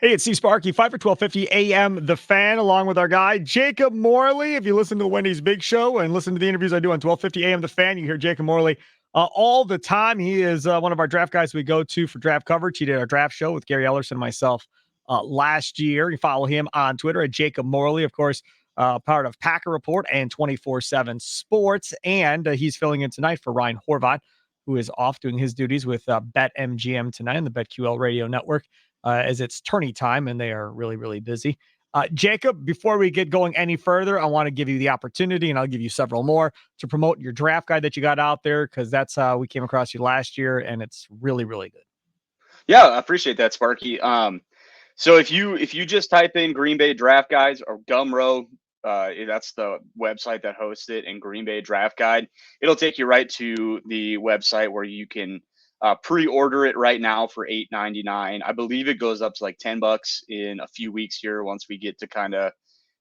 Hey, it's Sparky, Fifer 1250 AM, The Fan, along with our guy, Jacob Morley. If you listen to the Wendy's Big Show and listen to the interviews I do on 1250 AM, The Fan, you hear Jacob Morley all the time. He is one of our draft guys we go to for draft coverage. He did our draft show with Gary Ellerson and myself last year. You follow him on Twitter at Jacob Morley, of course, part of Packer Report and 24/7 Sports. And he's filling in tonight for Ryan Horvat, who is off doing his duties with BetMGM tonight on the BetQL radio network as it's tourney time and they are really, really busy. Jacob, before we get going any further, I want to give you the opportunity, and I'll give you several more, to promote your draft guide that you got out there, because that's how we came across you last year, and it's really, really good. Yeah, I appreciate that, Sparky. So if you just type in Green Bay Draft Guides or Gumroad, that's the website that hosts it, and Green Bay Draft Guide, it'll take you right to the website where you can pre-order it right now for $8.99. I believe it goes up to like $10 in a few weeks here once we get to kind of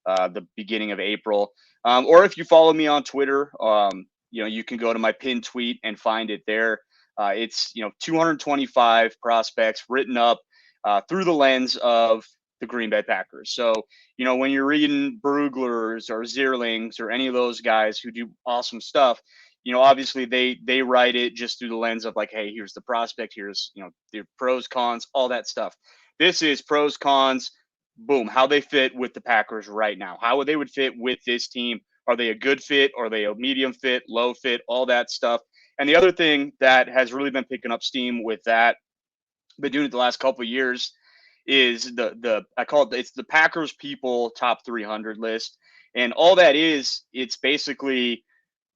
the beginning of April. Or if you follow me on Twitter, you can go to my pinned tweet and find it there. It's 225 prospects written up through the lens of the Green Bay Packers. So when you're reading Bruglers or Zierlings or any of those guys who do awesome stuff, obviously they write it just through the lens of like, hey, here's the prospect, here's the pros, cons, all that stuff. This is pros, cons, boom, how they fit with the Packers right now, how they would fit with this team. Are they a good fit? Are they a medium fit, low fit, all that stuff? And the other thing that has really been picking up steam with that, been doing it the last couple of years, is I call it's the Packers People Top 300 list. And all that is, it's basically,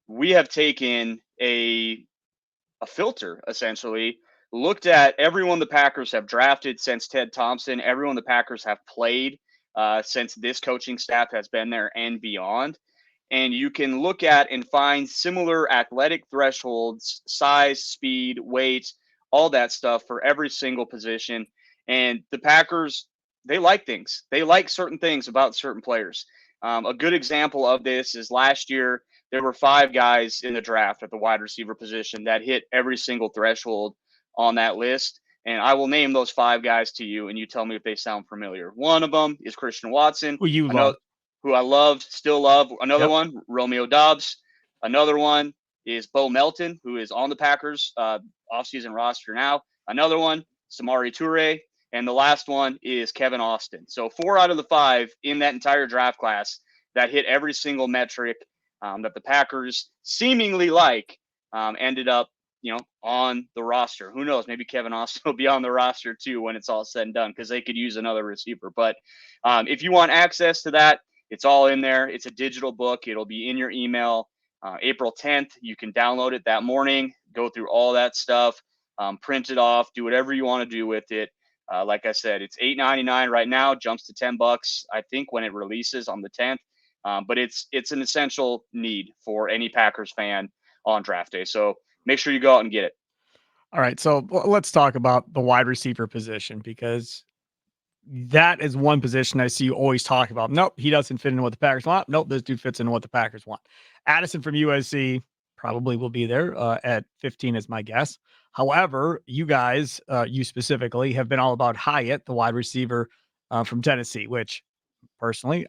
we have taken a filter, essentially, looked at everyone the Packers have drafted since Ted Thompson, everyone the Packers have played since this coaching staff has been there and beyond. And you can look at and find similar athletic thresholds, size, speed, weight, all that stuff for every single position. And the Packers, they like things. They like certain things about certain players. A good example of this is last year, there were 5 guys in the draft at the wide receiver position that hit every single threshold on that list. And I will name those 5 guys to you, and you tell me if they sound familiar. One of them is Christian Watson. Who you love. Who I loved, still love. Another Yep. one, Romeo Doubs. Another one is Bo Melton, who is on the Packers offseason roster now. Another one, Samari Toure. And the last one is Kevin Austin. So 4 out of the 5 in that entire draft class that hit every single metric that the Packers seemingly ended up, on the roster. Who knows? Maybe Kevin Austin will be on the roster too when it's all said and done, because they could use another receiver. But if you want access to that, it's all in there. It's a digital book. It'll be in your email April 10th. You can download it that morning, go through all that stuff, print it off, do whatever you want to do with it. Like I said, it's $8.99 right now, jumps to $10, I think, when it releases on the 10th. But it's an essential need for any Packers fan on draft day. So make sure you go out and get it. All right, so let's talk about the wide receiver position, because that is one position I see you always talk about. Nope, he doesn't fit in what the Packers want. Nope, this dude fits in what the Packers want. Addison from USC probably will be there at 15 is my guess. However, you guys, you specifically, have been all about Hyatt, the wide receiver from Tennessee, which personally,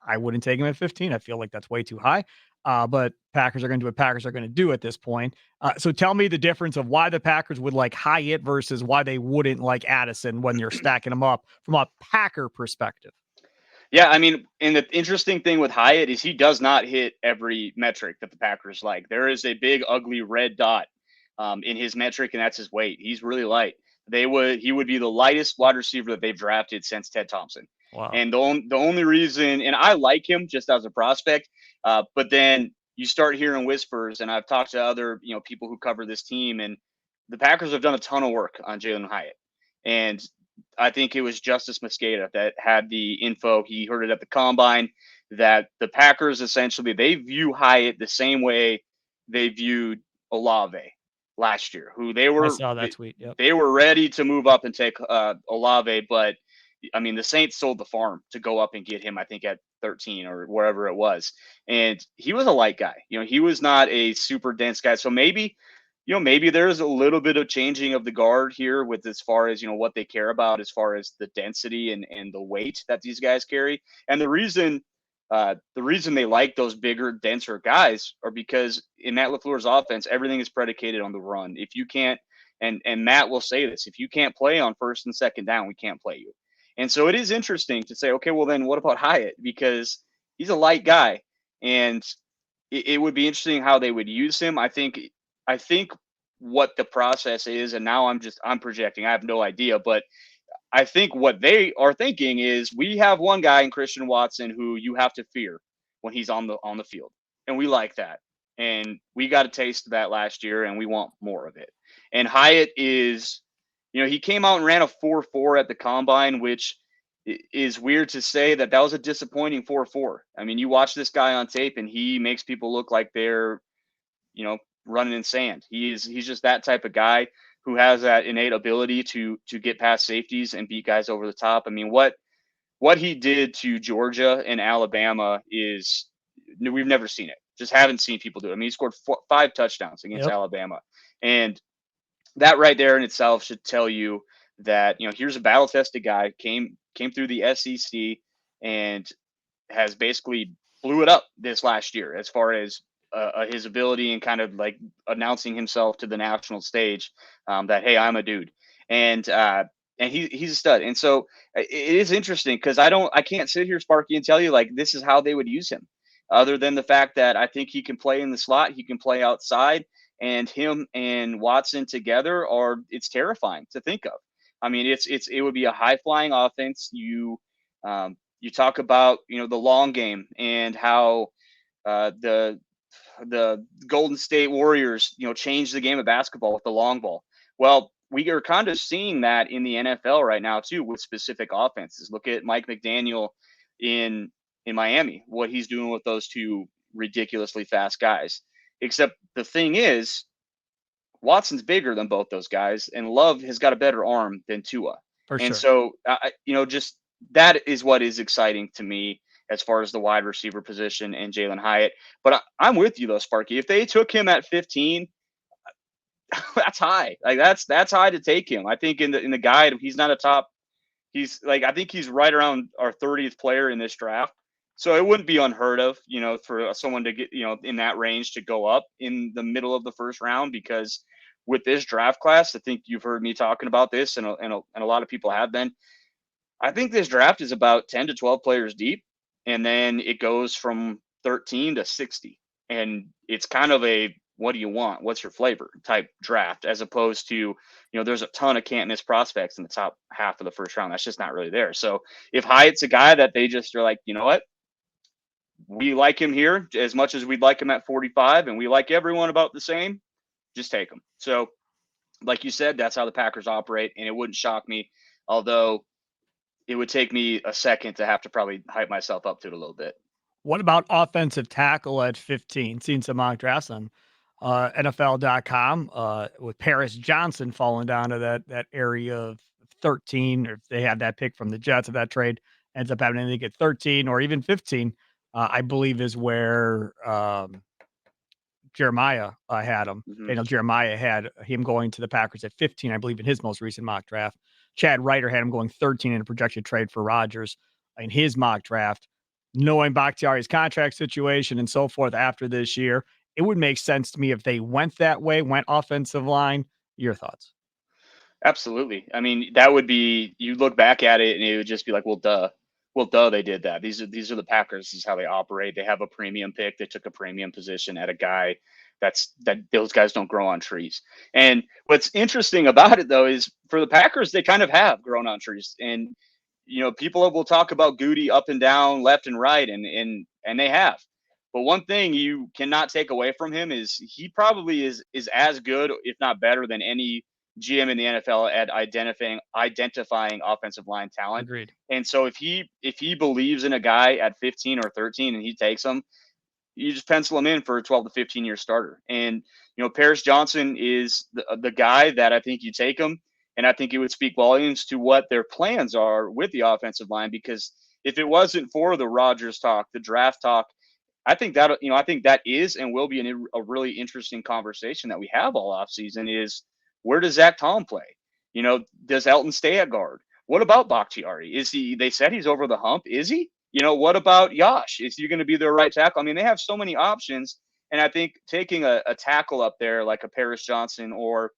I wouldn't take him at 15. I feel like that's way too high. But Packers are going to do what Packers are going to do at this point. So tell me the difference of why the Packers would like Hyatt versus why they wouldn't like Addison when you're stacking them up from a Packer perspective. Yeah, I mean, and the interesting thing with Hyatt is he does not hit every metric that the Packers like. There is a big, ugly red dot in his metric, and that's his weight. He's really light. He would be the lightest wide receiver that they've drafted since Ted Thompson. Wow. And the only reason, and I like him just as a prospect, but then you start hearing whispers, and I've talked to other people who cover this team, and the Packers have done a ton of work on Jalen Hyatt. And I think it was Justice Mosqueda that had the info. He heard it at the combine that the Packers essentially, they view Hyatt the same way they viewed Olave last year, who I saw that tweet. Yep. They were ready to move up and take Olave, but I mean, the Saints sold the farm to go up and get him, I think, at 13 or wherever it was. And he was a light guy. He was not a super dense guy. So maybe, maybe there's a little bit of changing of the guard here with as far as, what they care about as far as the density and the weight that these guys carry. And the reason they like those bigger, denser guys are because in Matt LaFleur's offense, everything is predicated on the run. If you can't, and Matt will say this, if you can't play on first and second down, we can't play you. And so it is interesting to say, okay, well then what about Hyatt? Because he's a light guy, and it would be interesting how they would use him. I think what the process is, and now I'm projecting. I have no idea, but I think what they are thinking is we have one guy in Christian Watson who you have to fear when he's on the field, and we like that, and we got a taste of that last year, and we want more of it. And Hyatt is, he came out and ran a 4.4 at the combine, which is weird to say that was a disappointing 4.4. I mean, you watch this guy on tape, and he makes people look like they're, running in sand. He's just that type of guy who has that innate ability to get past safeties and beat guys over the top. I mean, what he did to Georgia and Alabama is we've never seen it. Just haven't seen people do it. I mean, he scored 5 touchdowns against Alabama, and that right there in itself should tell you that here's a battle tested guy came through the SEC and has basically blew it up this last year as far as his ability and kind of like announcing himself to the national stage, that, hey, I'm a dude, and he's a stud. And so it is interesting because I can't sit here, Sparky, and tell you like this is how they would use him, other than the fact that I think he can play in the slot, he can play outside, and him and Watson together it's terrifying to think of. I mean, it would be a high flying offense. You talk about the long game and how the Golden State Warriors, changed the game of basketball with the long ball. Well, we are kind of seeing that in the NFL right now too, with specific offenses. Look at Mike McDaniel in Miami, what he's doing with those two ridiculously fast guys. Except the thing is, Watson's bigger than both those guys, and Love has got a better arm than Tua. And so, just that is what is exciting to me as far as the wide receiver position and Jalen Hyatt. But I'm with you though, Sparky. If they took him at 15, that's high. Like that's high to take him. I think in the guide, he's not a top. He's like, I think he's right around our 30th player in this draft. So it wouldn't be unheard of, for someone to get, in that range to go up in the middle of the first round, because with this draft class, I think you've heard me talking about this, and a lot of people have been. I think this draft is about 10 to 12 players deep, and then it goes from 13 to 60. And it's kind of a, what do you want? What's your flavor type draft, as opposed to, there's a ton of can't miss prospects in the top half of the first round. That's just not really there. So if Hyatt's a guy that they just are like, you know what? We like him here as much as we'd like him at 45, and we like everyone about the same, just take him. So like you said, that's how the Packers operate, and it wouldn't shock me, although it would take me a second to have to probably hype myself up to it a little bit. What about offensive tackle at 15? Seen some mock drafts on NFL.com with Paris Johnson falling down to that area of 13, or if they had that pick from the Jets, if that trade ends up happening, they get 13 or even 15, I believe is where Jeremiah had him. Daniel Jeremiah had him going to the Packers at 15, I believe, in his most recent mock draft. Chad Ryder had him going 13 in a projected trade for Rodgers in his mock draft. Knowing Bakhtiari's contract situation and so forth after this year, it would make sense to me if they went that way, went offensive line. Your thoughts? Absolutely. I mean, that would be, you look back at it and it would just be like, well, duh. Well, duh, they did that. These are the Packers. This is how they operate. They have a premium pick. They took a premium position at a guy that those guys don't grow on trees. And what's interesting about it though is for the Packers, they kind of have grown on trees. And people will talk about Goody up and down, left and right, and they have. But one thing you cannot take away from him is he probably is as good, if not better, than any GM in the NFL at identifying offensive line talent. Agreed. And so if he believes in a guy at 15 or 13 and he takes him, you just pencil him in for a 12 to 15 year starter. And Paris Johnson is the guy that I think you take him, and I think it would speak volumes to what their plans are with the offensive line, because if it wasn't for the Rodgers talk, the draft talk, I think that, I think that is and will be a really interesting conversation that we have all offseason is where does Zach Tom play? Does Elton stay at guard? What about Bakhtiari? They said he's over the hump. Is he? What about Yash? Is he going to be their right tackle? I mean, they have so many options. And I think taking a tackle up there like a Paris Johnson or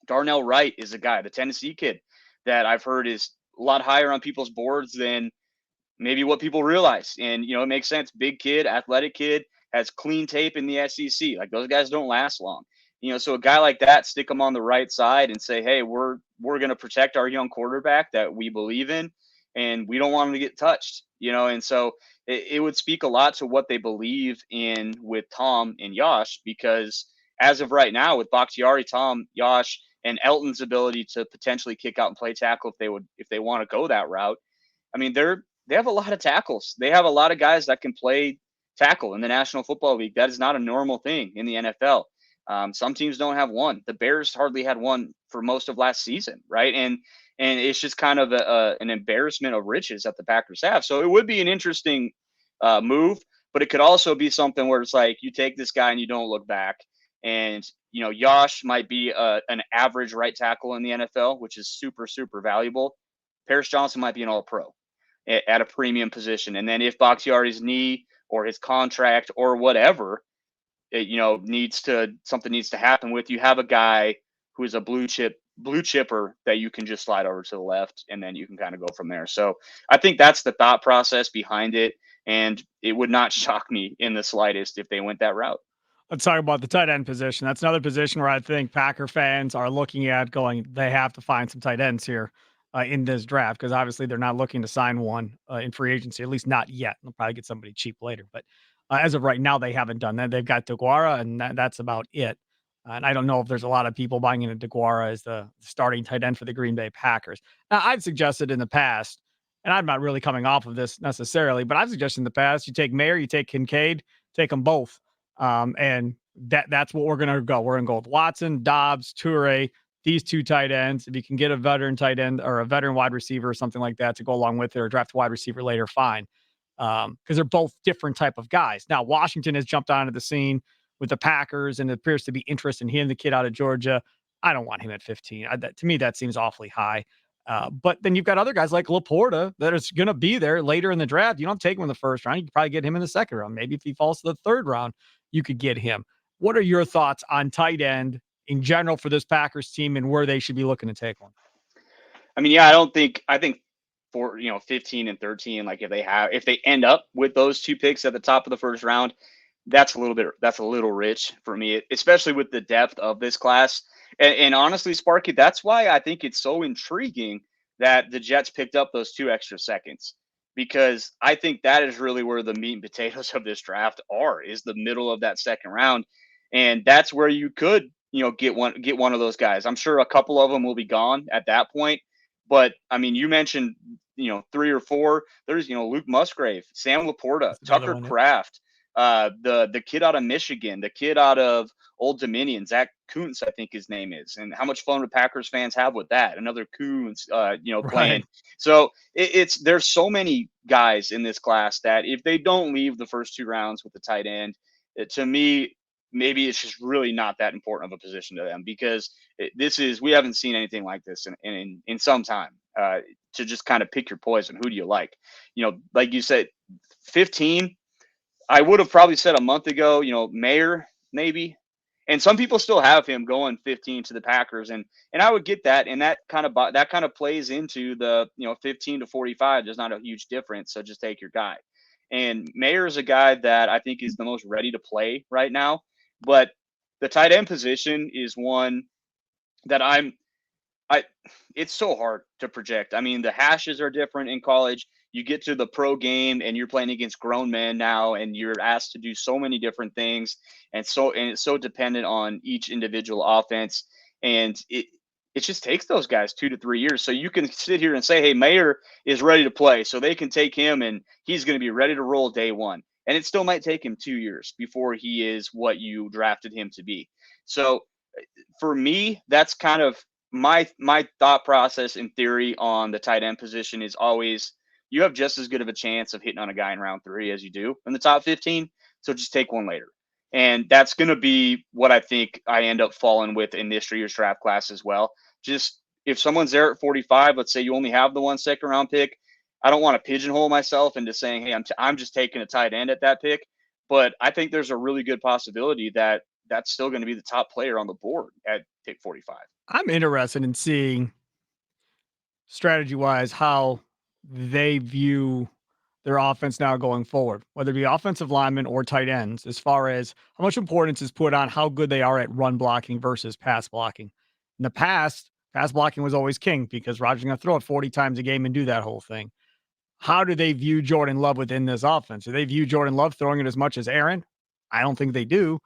Darnell Wright is a guy, the Tennessee kid, that I've heard is a lot higher on people's boards than maybe what people realize. And, it makes sense. Big kid, athletic kid, has clean tape in the SEC. Like those guys don't last long. So a guy like that, stick him on the right side and say, hey, we're going to protect our young quarterback that we believe in, and we don't want him to get touched. And so it would speak a lot to what they believe in with Tom and Yash, because as of right now, with Bakhtiari, Tom, Yash, and Elton's ability to potentially kick out and play tackle if they want to go that route. I mean, they have a lot of tackles. They have a lot of guys that can play tackle in the National Football League. That is not a normal thing in the NFL. Some teams don't have one. The Bears hardly had one for most of last season, right? And it's just kind of an embarrassment of riches that the Packers have. So it would be an interesting move, but it could also be something where it's like you take this guy and you don't look back. And Yash might be an average right tackle in the NFL, which is super, super valuable. Paris Johnson might be an All-Pro at a premium position. And then if Bakhtiari's knee or his contract or whatever, something needs to happen with, you have a guy who is a blue chipper that you can just slide over to the left, and then you can kind of go from there. So I think that's the thought process behind it. And it would not shock me in the slightest if they went that route. Let's talk about the tight end position. That's another position where I think Packer fans are looking at going, they have to find some tight ends here in this draft, because obviously they're not looking to sign one in free agency, at least not yet. They'll probably get somebody cheap later. But as of right now, they haven't done that. They've got DeGuara, and that's about it. And I don't know if there's a lot of people buying into DeGuara as the starting tight end for the Green Bay Packers. Now, I've suggested in the past, and I'm not really coming off of this necessarily, but I've suggested in the past, you take Mayer, you take Kincaid, take them both. And that's what we're going to go. We're going to go with Watson, Dobbs, Toure, these two tight ends. If you can get a veteran tight end or a veteran wide receiver or something like that to go along with it, or draft a wide receiver later, fine. Because they're both different type of guys. Now, Washington has jumped onto the scene with the Packers, and it appears to be interest in him, the kid out of Georgia. I don't want him at 15. To me, that seems awfully high. But then you've got other guys like Laporta that is going to be there later in the draft. You don't take him in the first round. You can probably get him in the second round. Maybe if he falls to the third round, you could get him. What are your thoughts on tight end in general for this Packers team and where they should be looking to take one? I mean, yeah, I think for 15 and 13, like if they end up with those two picks at the top of the first round, that's a little rich for me, especially with the depth of this class. And honestly, Sparky, that's why I think it's so intriguing that the Jets picked up those 2 extra seconds, because I think that is really where the meat and potatoes of this draft is the middle of that second round. And that's where you could, get one of those guys. I'm sure a couple of them will be gone at that point. But I mean, you mentioned, 3 or 4. There's, Luke Musgrave, Sam Laporta, Tucker Kraft, the kid out of Michigan, the kid out of Old Dominion, Zach Kuntz, I think his name is. And how much fun would Packers fans have with that? Another Kuntz, playing. Right. So there's so many guys in this class that if they don't leave the first 2 rounds with the tight end, to me, maybe it's just really not that important of a position to them, because we haven't seen anything like this in some time. To just kind of pick your poison. Who do you like? Like you said, 15. I would have probably said a month ago, Mayer maybe, and some people still have him going 15 to the Packers, and I would get that, and that kind of plays into the 15 to 45. There's not a huge difference, so just take your guy. And Mayer is a guy that I think is the most ready to play right now, but the tight end position is one that it's so hard to project. I mean, the hashes are different in college. You get to the pro game and you're playing against grown men now, and you're asked to do so many different things. And it's so dependent on each individual offense. And it just takes those guys 2 to 3 years. So you can sit here and say, hey, Mayer is ready to play, so they can take him and he's going to be ready to roll day one. And it still might take him 2 years before he is what you drafted him to be. So for me, that's kind of my thought process in theory on the tight end position is always, you have just as good of a chance of hitting on a guy in round 3 as you do in the top 15. So just take one later. And that's going to be what I think I end up falling with in this year's draft class as well. Just if someone's there at 45, let's say you only have the 1 round pick, I don't want to pigeonhole myself into saying, hey, I'm just taking a tight end at that pick. But I think there's a really good possibility that that's still going to be the top player on the board at pick 45. I'm interested in seeing strategy wise how they view their offense now going forward, whether it be offensive linemen or tight ends, as far as how much importance is put on how good they are at run blocking versus pass blocking. In the past, pass blocking was always king because Rodgers going to throw it 40 times a game and do that whole thing. How do they view Jordan Love within this offense? Do they view Jordan Love throwing it as much as Aaron? I don't think they do.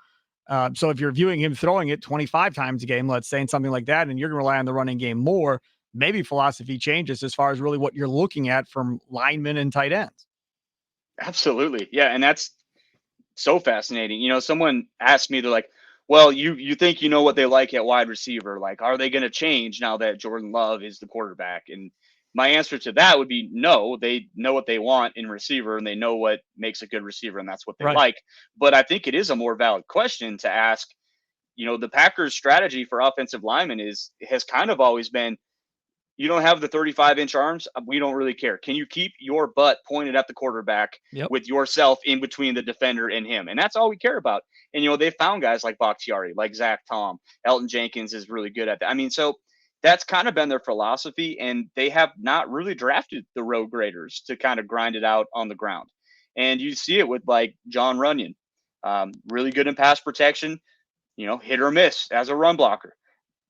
So if you're viewing him throwing it 25 times a game, let's say, and something like that, and you're going to rely on the running game more, maybe philosophy changes as far as really what you're looking at from linemen and tight ends. Absolutely. Yeah. And that's so fascinating. Someone asked me, they're like, well, you think you know what they like at wide receiver. Like, are they going to change now that Jordan Love is the quarterback? And my answer to that would be no. They know what they want in receiver and they know what makes a good receiver, and that's what they like. But I think it is a more valid question to ask. The Packers' strategy for offensive linemen has kind of always been, you don't have the 35-inch arms, we don't really care. Can you keep your butt pointed at the quarterback with yourself in between the defender and him? And that's all we care about. And, they found guys like Bakhtiari, like Zach Tom. Elton Jenkins is really good at that. I mean, so that's kind of been their philosophy, and they have not really drafted the road graders to kind of grind it out on the ground. And you see it with, like, John Runyon, really good in pass protection, hit or miss as a run blocker.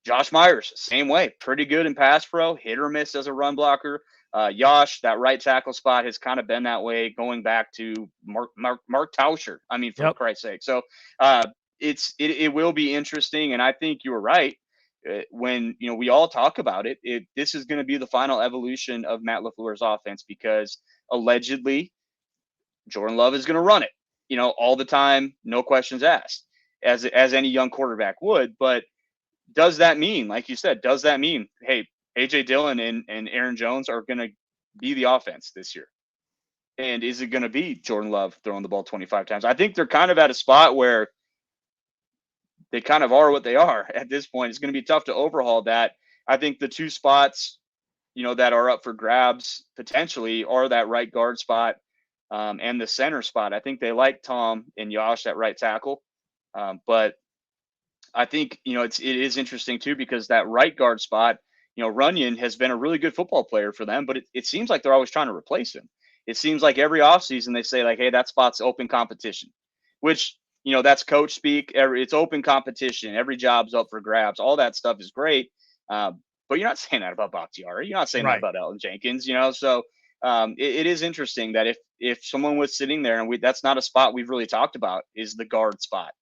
Josh Myers, same way, pretty good in pass pro, hit or miss as a run blocker. Yosh, that right tackle spot has kind of been that way going back to Mark Tauscher. I mean, for Christ's sake. So it will be interesting, and I think you were right when we all talk about it. This is going to be the final evolution of Matt LaFleur's offense because allegedly Jordan Love is going to run it, all the time, no questions asked, as any young quarterback would, but. Does that mean, like you said, hey, A.J. Dillon and Aaron Jones are going to be the offense this year? And is it going to be Jordan Love throwing the ball 25 times? I think they're kind of at a spot where they kind of are what they are at this point. It's going to be tough to overhaul that. I think the two spots, that are up for grabs potentially are that right guard spot and the center spot. I think they like Tom and Yosh at right tackle, but I think, it is interesting too, because that right guard spot, Runyon has been a really good football player for them, but it seems like they're always trying to replace him. It seems like every offseason they say, like, hey, that spot's open competition, which, that's coach speak. It's open competition. Every job's up for grabs. All that stuff is great. But you're not saying that about Bakhtiari. You're not saying that about Elton Jenkins, so it is interesting that if someone was sitting there, and that's not a spot we've really talked about, is the guard spot.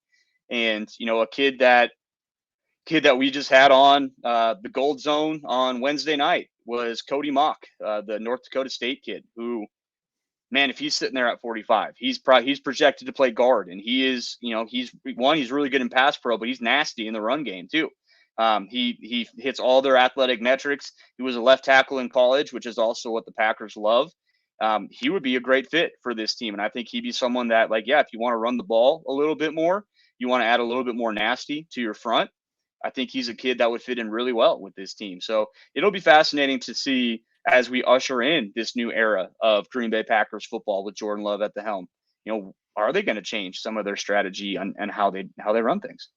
And, a kid that we just had on the Gold Zone on Wednesday night was Cody Mock, the North Dakota State kid who, man, if he's sitting there at 45, he's projected to play guard. And he is, he's really good in pass pro, but he's nasty in the run game too. He hits all their athletic metrics. He was a left tackle in college, which is also what the Packers love. He would be a great fit for this team. And I think he'd be someone that, like, if you want to run the ball a little bit more, you want to add a little bit more nasty to your front, I think he's a kid that would fit in really well with this team. So it'll be fascinating to see as we usher in this new era of Green Bay Packers football with Jordan Love at the helm. Are they going to change some of their strategy and how they run things?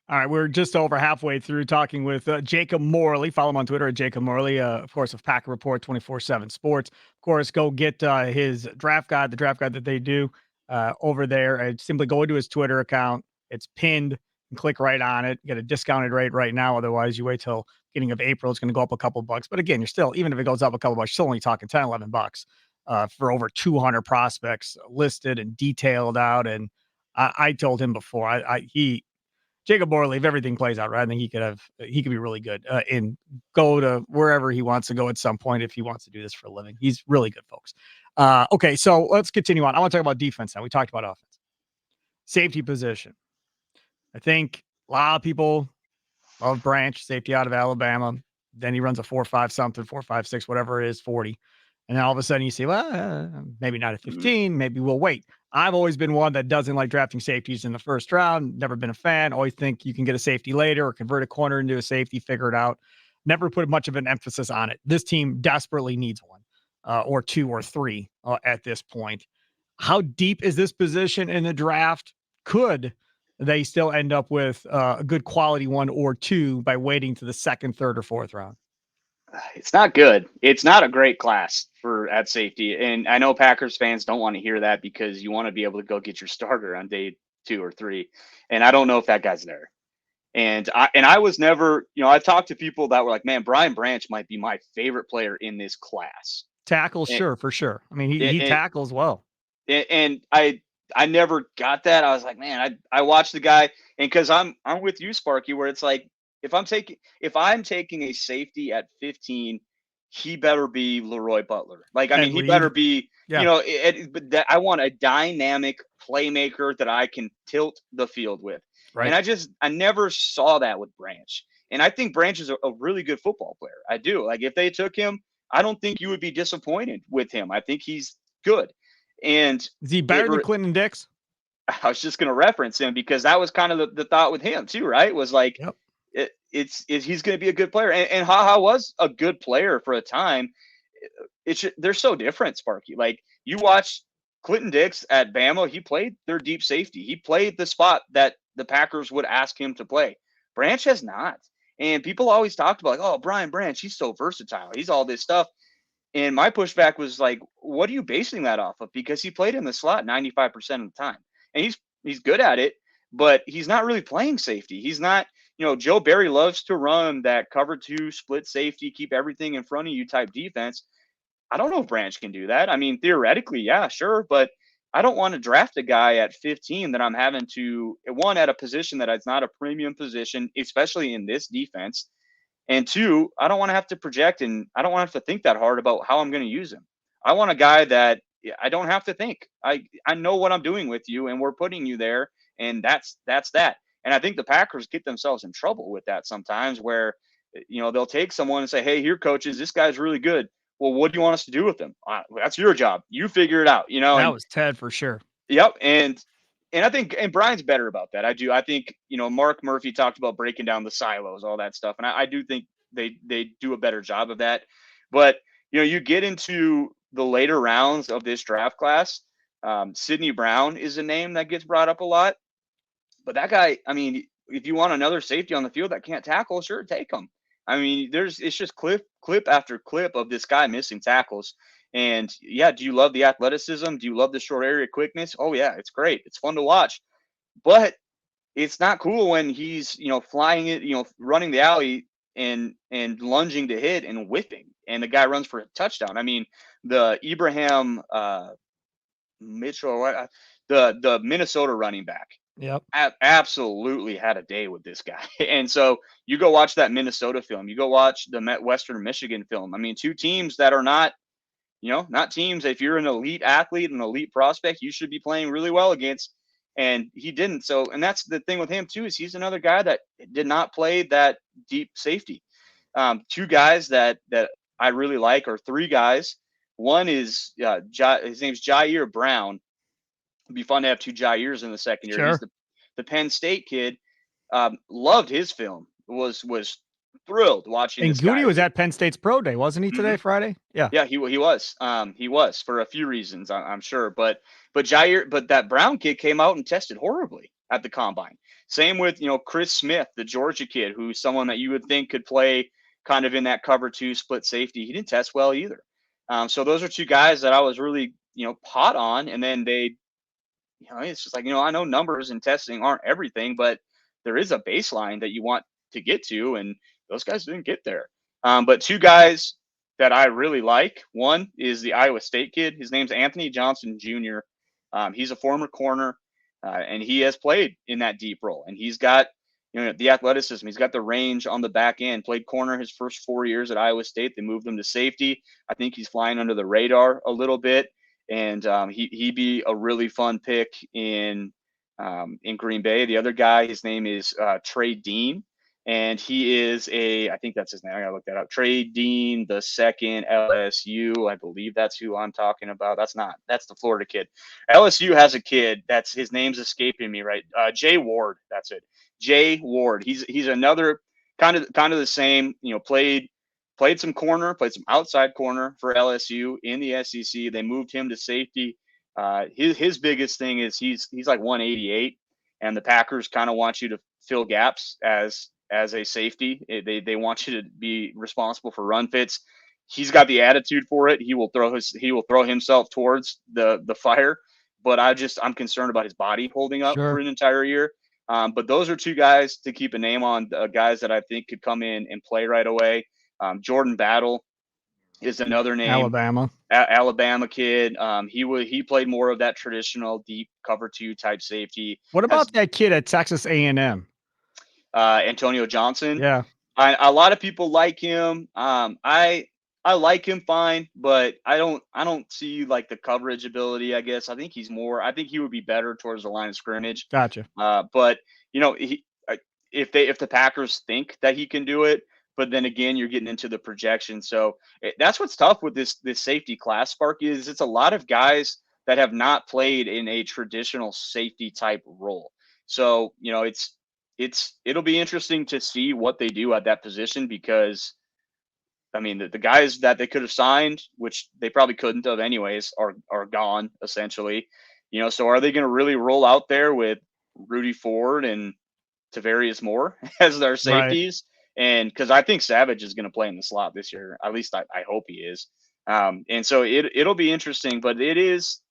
All right, we're just over halfway through talking with Jacob Morley. Follow him on Twitter at Jacob Morley, of course, of Packer Report 24/7 Sports. Of course, go get his draft guide, the draft guide that they do over there. And simply go into his Twitter account. It's pinned and click right on it. Get a discounted rate right now. Otherwise, you wait till beginning of April. It's going to go up a couple bucks. But again, you're still, even if it goes up a couple bucks, you're still only talking 10, 11 bucks for over 200 prospects listed and detailed out. And I told him before, Jacob Morley, if everything plays out right, I think he could be really good and go to wherever he wants to go at some point if he wants to do this for a living. He's really good, folks. Okay, so let's continue on. I want to talk about defense now. We talked about offense. Safety position. I think a lot of people love Branch, safety out of Alabama. Then he runs a 4.5 something, 4.56, whatever it is, 40. And then all of a sudden you say, well, maybe not at 15. Maybe we'll wait. I've always been one that doesn't like drafting safeties in the first round. Never been a fan. Always think you can get a safety later or convert a corner into a safety, figure it out. Never put much of an emphasis on it. This team desperately needs one or two or three at this point. How deep is this position in the draft? Could they still end up with a good quality one or two by waiting to the second, third, or fourth round? It's not good. It's not a great class for at safety. And I know Packers fans don't want to hear that because you want to be able to go get your starter on day 2 or 3. And I don't know if that guy's there. And I was never, I've talked to people that were like, man, Brian Branch might be my favorite player in this class. Tackles, And, sure, for sure. I mean, he and, tackles well. and I never got that. I was like, man, I watched the guy, and because I'm with you, Sparky, where it's like if I'm taking a safety at 15, he better be Leroy Butler. Like, I mean, And he lead. better be, Yeah. but that I want a dynamic playmaker that I can tilt the field with. Right. And I never saw that with Branch. And I think Branch is a really good football player. I do. Like, if they took him, I don't think you would be disappointed with him. I think he's good. And is he better than Clinton Dix? I was just going to reference him because that was kind of the thought with him too, right? Was like, yep. He's going to be a good player. And HaHa was a good player for a time. They're so different, Sparky. Like, you watch Clinton Dix at Bama, he played their deep safety. He played the spot that the Packers would ask him to play. Branch has not. And people always talked about, like, oh, Brian Branch, he's so versatile. He's all this stuff. And my pushback was like, what are you basing that off of? Because he played in the slot 95% of the time. And he's good at it, but he's not really playing safety. He's not, Joe Barry loves to run that cover 2 split safety, keep everything in front of you type defense. I don't know if Branch can do that. I mean, theoretically, yeah, sure, but I don't want to draft a guy at 15 that I'm having to, one, at a position that is not a premium position, especially in this defense. And 2, I don't want to have to project, and I don't want to have to think that hard about how I'm going to use him. I want a guy that I don't have to think. I know what I'm doing with you, and we're putting you there, and that's that. And I think the Packers get themselves in trouble with that sometimes, where they'll take someone and say, "Hey, here, coaches, this guy's really good. Well, what do you want us to do with him? That's your job. You figure it out." That was Ted for sure. Yep, and I think Brian's better about that. I do. I think Mark Murphy talked about breaking down the silos, all that stuff, and I do think they do a better job of that. But you get into the later rounds of this draft class. Sidney Brown is a name that gets brought up a lot, but that guy, I mean, if you want another safety on the field that can't tackle, sure, take him. I mean, it's just clip after clip of this guy missing tackles. And yeah, do you love the athleticism? Do you love the short area quickness? Oh yeah, it's great. It's fun to watch. But it's not cool when he's, flying it, running the alley and lunging to hit and whipping, and the guy runs for a touchdown. I mean, the Ibrahim Mitchell, the Minnesota running back, yep, absolutely had a day with this guy. And so you go watch that Minnesota film, you go watch the Western Michigan film. I mean, 2 teams that are not teams. If you're an elite athlete, an elite prospect, you should be playing really well against. And he didn't. So, and that's the thing with him too, is he's another guy that did not play that deep safety. 2 guys that I really like, or 3 guys. One is his name's Jair Brown. It'd be fun to have 2 Jairs in the secondary. Sure. He's the Penn State kid. Loved his film. Was thrilled watching. And this Goody guy. was at Penn State's pro day, wasn't he today, Friday? Yeah. Yeah, he was. He was for a few reasons, I'm sure. But that Brown kid came out and tested horribly at the combine. Same with Chris Smith, the Georgia kid, who's someone that you would think could play kind of in that cover 2 split safety. He didn't test well either. So those are 2 guys that I was really hot on, and then they, it's just like I know numbers and testing aren't everything, but there is a baseline that you want to get to, and those guys didn't get there. But 2 guys that I really like. One is the Iowa State kid. His name's Anthony Johnson Jr. He's a former corner, and he has played in that deep role. And he's got the athleticism. He's got the range on the back end. Played corner his first 4 years at Iowa State. They moved him to safety. I think he's flying under the radar a little bit, and he'd be a really fun pick in Green Bay. The other guy, his name is Trey Dean. and he is I think that's his name. I gotta look that up. Trey Dean the second, LSU. I believe that's who I'm talking about. That's the Florida kid. LSU has a kid that's his name's escaping me right. Jay Ward. That's it. Jay Ward. He's another kind of the same. Played some corner, played some outside corner for LSU in the SEC. They moved him to safety. His biggest thing is he's like 188, and the Packers kind of want you to fill gaps as a safety. They want you to be responsible for run fits. He's got the attitude for it. He will throw himself towards the fire. But I'm concerned about his body holding up Sure. for an entire year. But those are two guys to keep a name on, guys that I think could come in and play right away. Jordan Battle is another name. Alabama kid. He played more of that traditional deep cover 2 type safety. What about that kid at Texas A&M? Antonio Johnson. Yeah. A lot of people like him. I like him fine, but I don't see like the coverage ability, I guess. I think he would be better towards the line of scrimmage. Gotcha. But if the Packers think that he can do it, but then again, you're getting into the projection. So that's what's tough with this safety class, Sparky, is it's a lot of guys that have not played in a traditional safety type role. So, it'll be interesting to see what they do at that position, because I mean, the guys that they could have signed, which they probably couldn't have anyways, are gone essentially. So are they going to really roll out there with Rudy Ford and Tavarius Moore as their safeties? Right. And because I think Savage is going to play in the slot this year, at least I hope he is. And so it'll be interesting, but it is,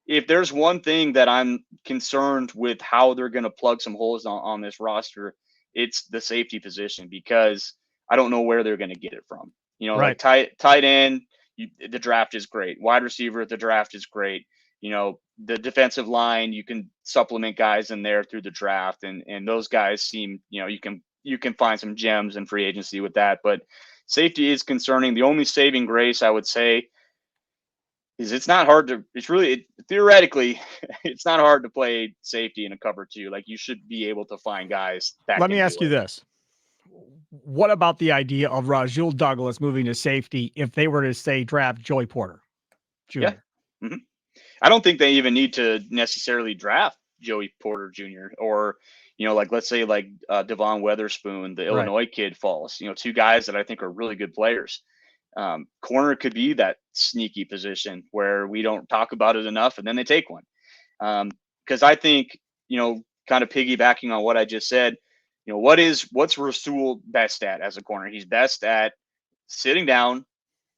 if there's one thing that I'm concerned with how they're going to plug some holes on this roster, it's the safety position, because I don't know where they're going to get it from. Right. Like tight end, the draft is great. Wide receiver, the draft is great. The defensive line, you can supplement guys in there through the draft, and those guys seem, you can find some gems in free agency with that. But safety is concerning. The only saving grace, I would say, is theoretically, it's not hard to play safety in a cover 2. Like, you should be able to find guys that. Let me ask you this. What about the idea of Rasul Douglas moving to safety if they were to, say, draft Joey Porter Jr.? Yeah. Mm-hmm. I don't think they even need to necessarily draft Joey Porter Jr. or, like, let's say like Devon Weatherspoon, the Illinois kid, falls. Two guys that I think are really good players. Corner could be that sneaky position where we don't talk about it enough, and then they take one. Because I think, kind of piggybacking on what I just said, what's Rasul best at as a corner? He's best at sitting down,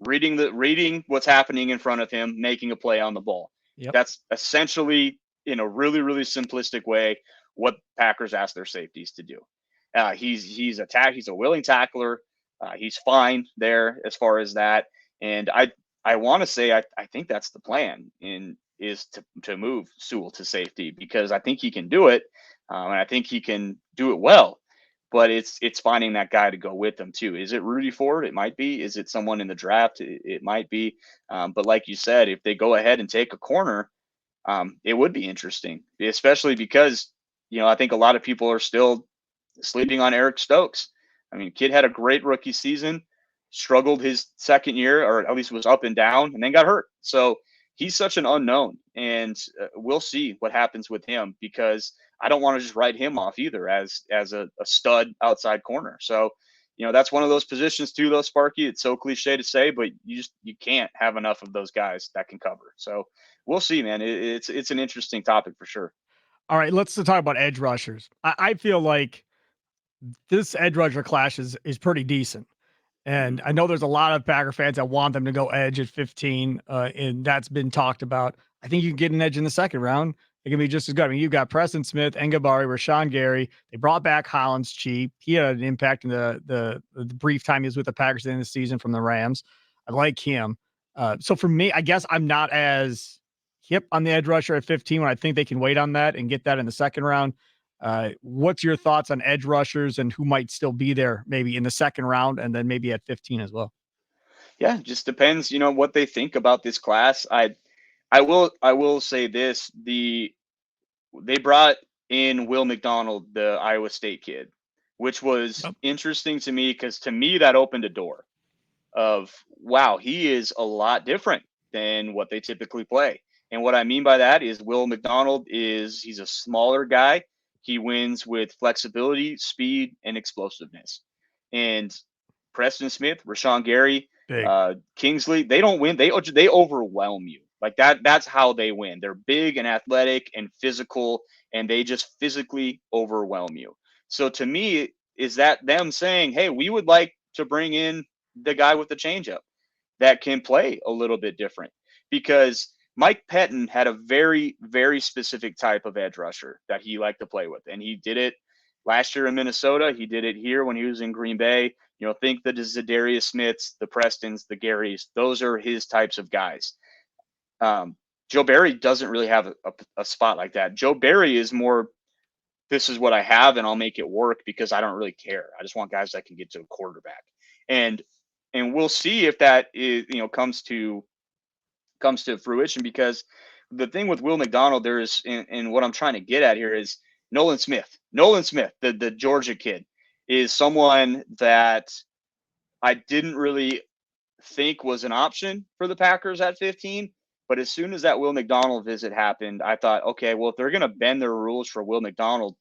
reading what's happening in front of him, making a play on the ball. Yep. That's essentially, in a really, really simplistic way, what Packers ask their safeties to do. He's a willing tackler. He's fine there as far as that. And I want to say I think that's the plan, is to move Sewell to safety, because I think he can do it, and I think he can do it well. But it's finding that guy to go with him too. Is it Rudy Ford? It might be. Is it someone in the draft? It might be. But like you said, if they go ahead and take a corner, it would be interesting, especially because, I think a lot of people are still sleeping on Eric Stokes. I mean, kid had a great rookie season, struggled his second year, or at least was up and down, and then got hurt. So he's such an unknown, and we'll see what happens with him, because I don't want to just write him off either as a stud outside corner. So, that's one of those positions too, though, Sparky. It's so cliche to say, but you can't have enough of those guys that can cover. So we'll see, man. It's an interesting topic for sure. All right, let's talk about edge rushers. I feel like this edge rusher class is pretty decent. And I know there's a lot of Packer fans that want them to go edge at 15, and that's been talked about. I think you can get an edge in the second round. It can be just as good. I mean, you've got Preston Smith, Engabari, Rashawn Gary. They brought back Hollins cheap. He had an impact in the brief time he was with the Packers in the season from the Rams. I like him. So for me, I guess I'm not as hip on the edge rusher at 15 when I think they can wait on that and get that in the second round. What's your thoughts on edge rushers and who might still be there maybe in the second round and then maybe at 15 as well? Yeah, just depends, what they think about this class. I will say this, they brought in Will McDonald, the Iowa State kid, which was interesting to me because to me that opened a door of, wow, he is a lot different than what they typically play. And what I mean by that is Will McDonald he's a smaller guy. He wins with flexibility, speed, and explosiveness. And Preston Smith, Rashawn Gary, Kingsley, they don't win. They overwhelm you. Like that's how they win. They're big and athletic and physical, and they just physically overwhelm you. So to me, is that them saying, hey, we would like to bring in the guy with the changeup that can play a little bit different, because Mike Pettin had a very, very specific type of edge rusher that he liked to play with. And he did it last year in Minnesota. He did it here when he was in Green Bay. You know, think the Zadarius Smiths, the Prestons, the Garys. Those are his types of guys. Joe Barry doesn't really have a spot like that. Joe Barry is more, this is what I have and I'll make it work because I don't really care. I just want guys that can get to a quarterback. And we'll see if that is, comes to fruition, because the thing with Will McDonald, there is, and what I'm trying to get at here is Nolan Smith, the Georgia kid, is someone that I didn't really think was an option for the Packers at 15. But as soon as that Will McDonald visit happened, I thought, okay, well, if they're going to bend their rules for Will McDonald,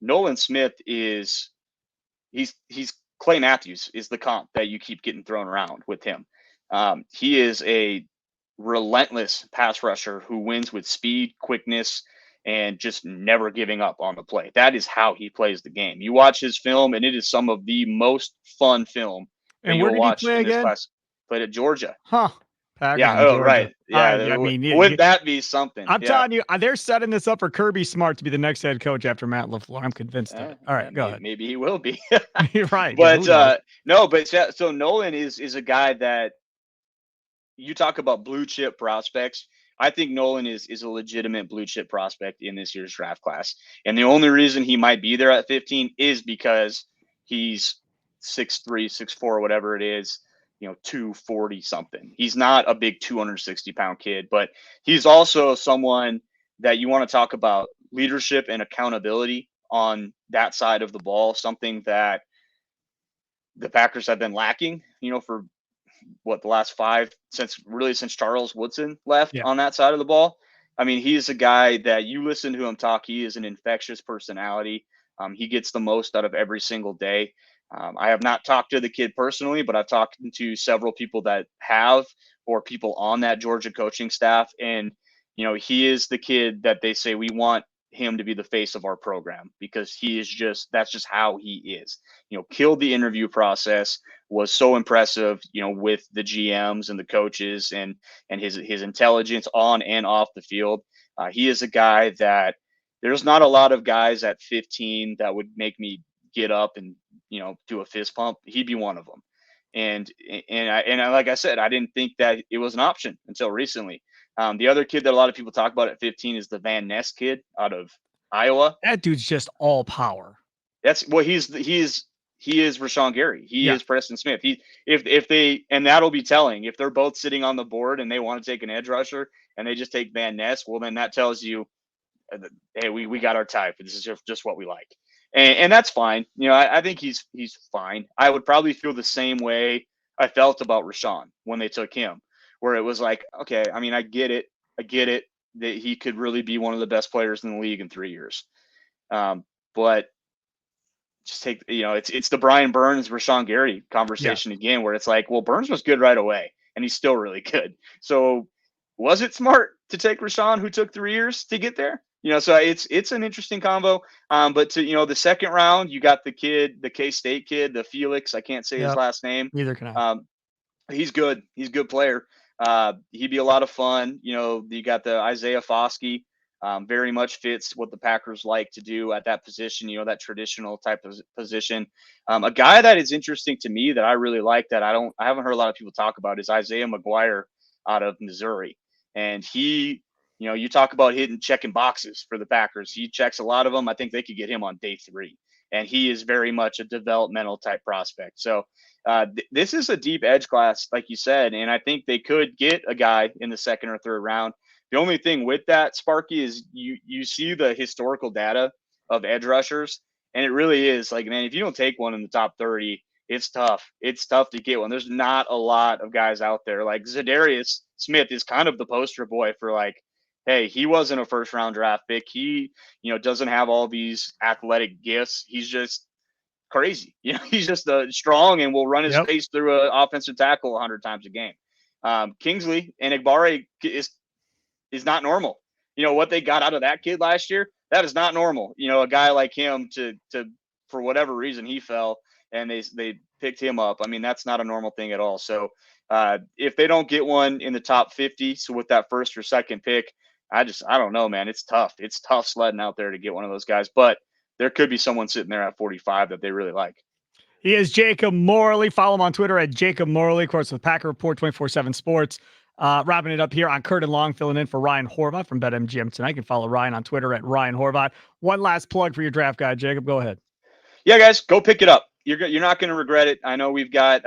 Nolan Smith he's Clay Matthews is the comp that you keep getting thrown around with him. He is a relentless pass rusher who wins with speed, quickness, and just never giving up on the play. That is how he plays the game. You watch his film, and it is some of the most fun film that you'll watch in this class. Played at Georgia. Huh. Packers yeah. Oh, Georgia. Right. Yeah. I mean, wouldn't that be something? I'm telling you, they're setting this up for Kirby Smart to be the next head coach after Matt LaFleur. I'm convinced of it. All right, go ahead. Maybe he will be. You're right. But no, but so Nolan is a guy that you talk about blue chip prospects. I think Nolan is a legitimate blue chip prospect in this year's draft class. And the only reason he might be there at 15 is because he's 6'3", 6'4", whatever it is, 240 something. He's not a big 260-pound kid, but he's also someone that you want to talk about leadership and accountability on that side of the ball, something that the Packers have been lacking, for the last 5 since Charles Woodson left on that side of the ball. I mean, he's a guy that you listen to him talk. He is an infectious personality. He gets the most out of every single day. I have not talked to the kid personally, but I've talked to several people that have, or people on that Georgia coaching staff. And, he is the kid that they say we want him to be the face of our program, because that's just how he is. Killed the interview process, was so impressive, with the GMs and the coaches and his intelligence on and off the field. He is a guy that there's not a lot of guys at 15 that would make me get up and, do a fist pump. He'd be one of them. And I, like I said, I didn't think that it was an option until recently. The other kid that a lot of people talk about at 15 is the Van Ness kid out of Iowa. That dude's just all power. That's what he is Rashawn Gary. He is Preston Smith. If they, and that'll be telling, if they're both sitting on the board and they want to take an edge rusher and they just take Van Ness, well, then that tells you, hey, we got our type. This is just what we like. And that's fine. I think he's fine. I would probably feel the same way I felt about Rashawn when they took him, where it was like, okay, I mean, I get it that he could really be one of the best players in the league in 3 years. But just take, it's the Brian Burns, Rashawn Gary conversation again, where it's like, well, Burns was good right away and he's still really good. So was it smart to take Rashawn, who took 3 years to get there? So it's an interesting combo. But to, the second round, you got the K-State kid, the Felix. I can't say his last name. Neither can I. He's good. He's a good player. He'd be a lot of fun. You got the Isaiah Foskey. Very much fits what the Packers like to do at that position, that traditional type of position. A guy that is interesting to me that I really like that I haven't heard a lot of people talk about is Isaiah McGuire out of Missouri. And he, you talk about checking boxes for the Packers. He checks a lot of them. I think they could get him on day 3. And he is very much a developmental type prospect. So this is a deep edge class, like you said, and I think they could get a guy in the second or third round. The only thing with that, Sparky, is you see the historical data of edge rushers, And it really is like, man, if you don't take one in the top 30, it's tough. It's tough to get one. There's not a lot of guys out there. Like Zadarius Smith is kind of the poster boy for like, hey, he wasn't a first round draft pick. He, doesn't have all these athletic gifts. He's just crazy. He's just strong and will run his face through an offensive tackle 100 times a game. Kingsley and Igbare is not normal. What they got out of that kid last year, that is not normal. A guy like him to for whatever reason he fell and they picked him up. I mean, that's not a normal thing at all. So if they don't get one in the top 50, so with that first or second pick, I don't know, man. It's tough. It's tough sledding out there to get one of those guys, but there could be someone sitting there at 45 that they really like. He is Jacob Morley. Follow him on Twitter at Jacob Morley, of course, with Packer Report 24/7 Sports. Wrapping it up here on Curtin Long, filling in for Ryan Horvath from BetMGM tonight. You can follow Ryan on Twitter at Ryan Horvath. One last plug for your draft guide, Jacob. Go ahead. Yeah, guys, go pick it up. You're not going to regret it. I know we've got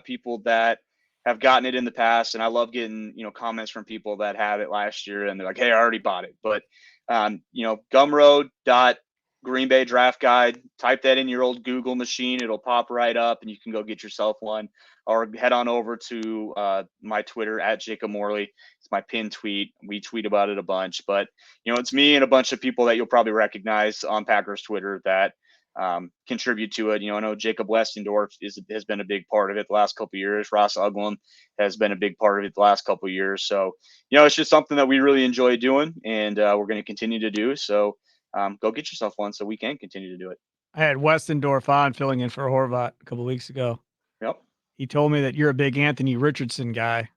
people that have gotten it in the past, and I love getting comments from people that had it last year, and they're like, "Hey, I already bought it." But Gumroad.Green Bay Draft Guide. Type that in your old Google machine; it'll pop right up, and you can go get yourself one. Or head on over to my Twitter at Jacob Morley. It's my pinned tweet. We tweet about it a bunch, but it's me and a bunch of people that you'll probably recognize on Packers Twitter that contribute to it. I know Jacob Westendorf has been a big part of it the last couple of years. Ross Uglum has been a big part of it the last couple of years. So, it's just something that we really enjoy doing, and we're going to continue to do. So go get yourself one so we can continue to do it. I had Westendorf on filling in for Horvath a couple of weeks ago. Yep. He told me that you're a big Anthony Richardson guy.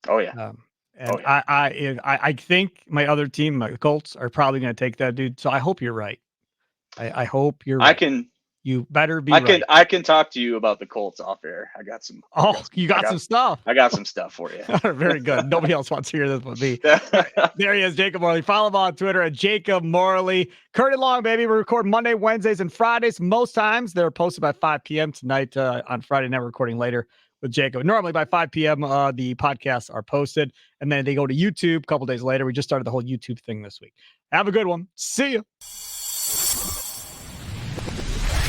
Oh, yeah. I think my other team, the Colts, are probably going to take that dude. So I hope you're right. I hope you're right. You better be right. I can talk to you about the Colts off air. I got some. You got some stuff. I got some stuff for you. Very good. Nobody else wants to hear this but me. There he is, Jacob Morley. Follow him on Twitter at Jacob Morley. Curtin Long, baby. We record Monday, Wednesdays, and Fridays. Most times they're posted by 5 p.m. tonight on Friday night. We're recording later with Jacob. Normally by 5 p.m. The podcasts are posted, and then they go to YouTube a couple days later. We just started the whole YouTube thing this week. Have a good one. See you.